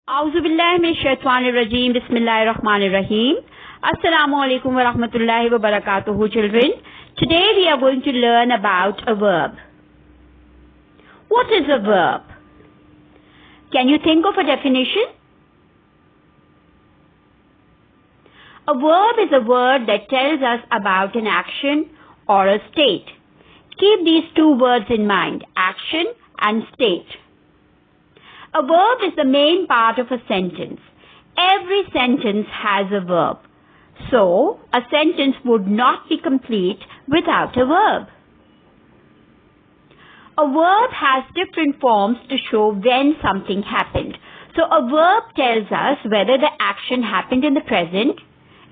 Auzubillahiminash-shaytanir-rajeem. Bismillahir-rahmanir-rahim. Assalamu alaikum wa rahmatullahi wa barakatuhu, children. Today we are going to learn about a verb. What is a verb? Can you think of a definition? A verb is a word that tells us about an action or a state. Keep these two words in mind, action and state. A verb is the main part of a sentence. Every sentence has a verb. So, a sentence would not be complete without a verb. A verb has different forms to show when something happened. So, a verb tells us whether the action happened in the present,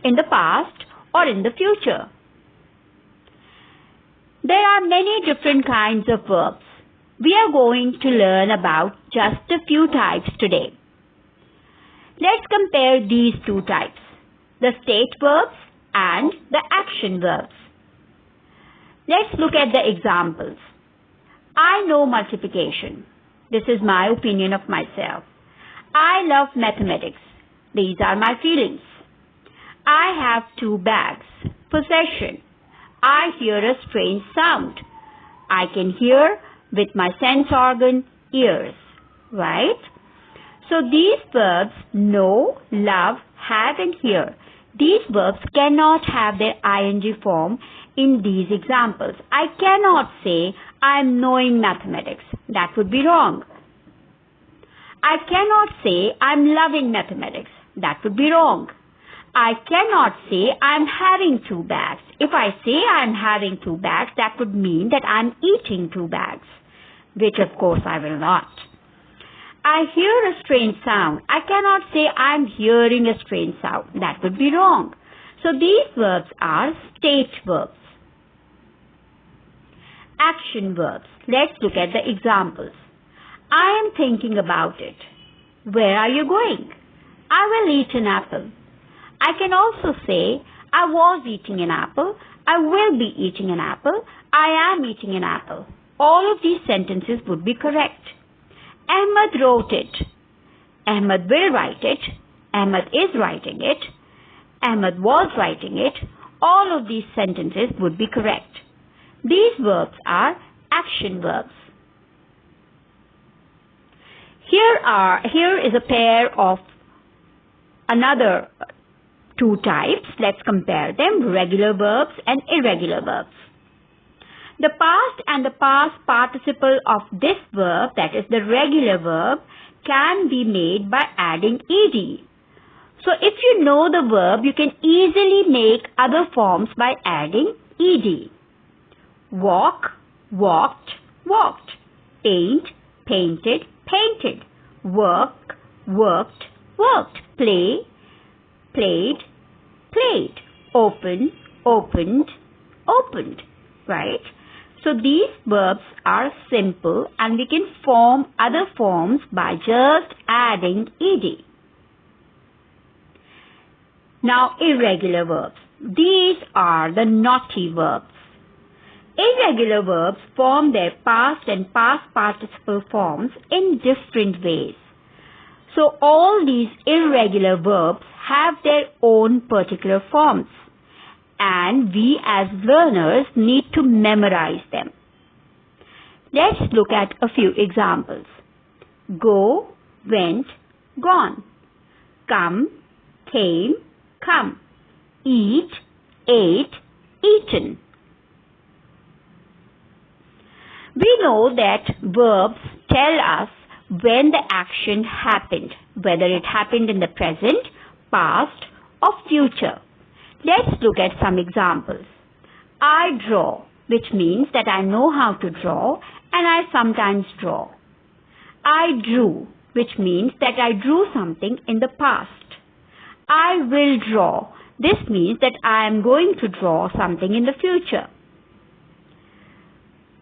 in the past, or in the future. There are many different kinds of verbs. We are going to learn about just a few types today. Let's compare these two types, the state verbs and the action verbs. Let's look at the examples. I know multiplication. This is my opinion of myself. I love mathematics. These are my feelings. I have 2 bags. Possession. I hear a strange sound. I can hear with my sense organ, ears, right? So these verbs know, love, have and hear. These verbs cannot have their ing form in these examples. I cannot say I am knowing mathematics. That would be wrong. I cannot say I am loving mathematics. That would be wrong. I cannot say I am having 2 bags. If I say I am having 2 bags, that would mean that I am eating 2 bags, which of course I will not. I hear a strange sound. I cannot say I am hearing a strange sound. That would be wrong. So these verbs are state verbs. Action verbs. Let's look at the examples. I am thinking about it. Where are you going? I will eat an apple. I can also say, I was eating an apple, I will be eating an apple, I am eating an apple. All of these sentences would be correct. Ahmed wrote it. Ahmed will write it. Ahmed is writing it. Ahmed was writing it. All of these sentences would be correct. These verbs are action verbs. Here is a pair of another 2 types. Let's compare them, regular verbs and irregular verbs. The past and the past participle of this verb, that is the regular verb, can be made by adding ed. So if you know the verb, you can easily make other forms by adding ed. Walk, walked, walked. Paint, painted, painted. Work, worked, worked. Play, played, played. Open, opened, opened, right? So these verbs are simple and we can form other forms by just adding ed. Now irregular verbs. These are the naughty verbs. Irregular verbs form their past and past participle forms in different ways. So all these irregular verbs have their own particular forms, and we as learners need to memorize them. Let's look at a few examples. Go, went, gone. Come, came, come. Eat, ate, eaten. We know that verbs tell us when the action happened, whether it happened in the present, past, or future. Let's look at some examples. I draw, which means that I know how to draw and I sometimes draw. I drew, which means that I drew something in the past. I will draw. This means that I am going to draw something in the future.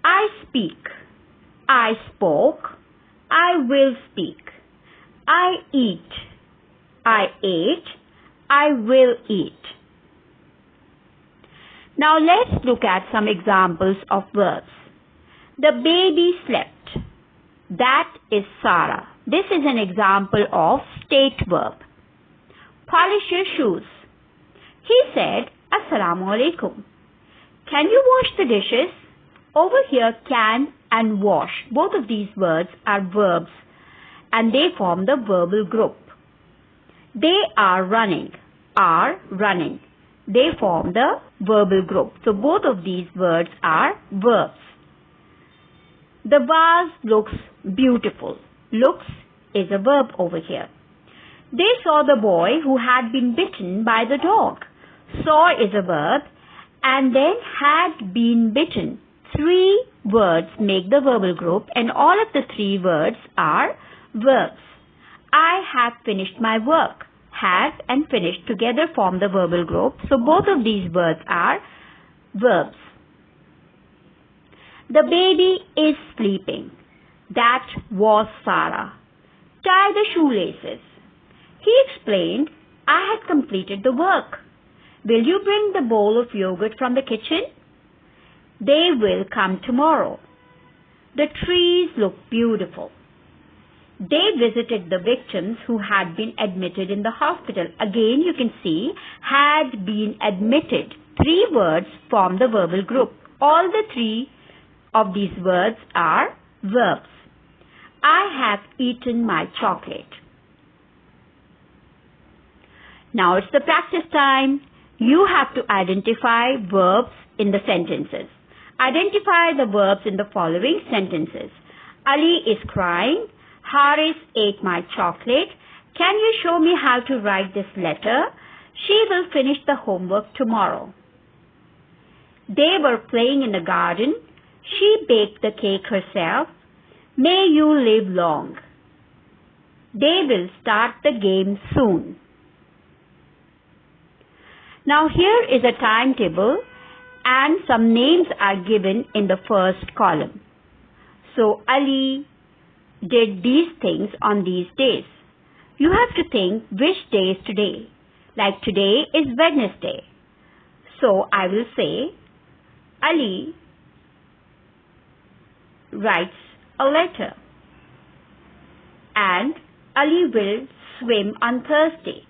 I speak. I spoke. I will speak. I eat. I ate. I will eat. Now let's look at some examples of verbs. The baby slept. That is Sarah. This is an example of state verb. Polish your shoes. He said, Assalamu alaikum. Can you wash the dishes? Over here, can and wash, both of these words are verbs and they form the verbal group. They are running. They form the verbal group. So both of these words are verbs. The vase looks beautiful. Looks is a verb over here. They saw the boy who had been bitten by the dog. Saw is a verb and then had been bitten. 3 words make the verbal group and all of the 3 words are verbs. I have finished my work. Have and finished together form the verbal group. So both of these words are verbs. The baby is sleeping. That was Sarah. Tie the shoelaces. He explained, I had completed the work. Will you bring the bowl of yogurt from the kitchen? They will come tomorrow. The trees look beautiful. They visited the victims who had been admitted in the hospital. Again, you can see, had been admitted. 3 words form the verbal group. All the 3 of these words are verbs. I have eaten my chocolate. Now it's the practice time. You have to identify verbs in the sentences. Identify the verbs in the following sentences. Ali is crying. Haris ate my chocolate. Can you show me how to write this letter? She will finish the homework tomorrow. They were playing in the garden. She baked the cake herself. May you live long. They will start the game soon. Now here is a timetable and some names are given in the first column. So Ali did these things on these days. You have to think which day is today. Like today is Wednesday. So I will say Ali writes a letter. And Ali will swim on Thursday.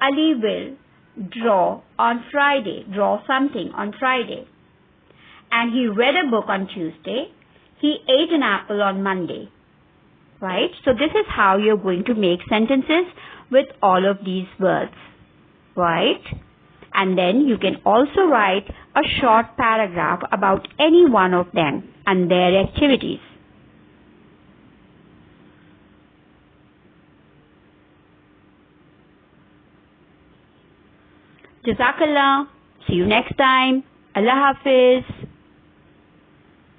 Ali will draw something on Friday. And he read a book on Tuesday. He ate an apple on Monday. Right? So this is how you're going to make sentences with all of these words. Right? And then you can also write a short paragraph about any one of them and their activities. Jazakallah. See you next time. Allah Hafiz.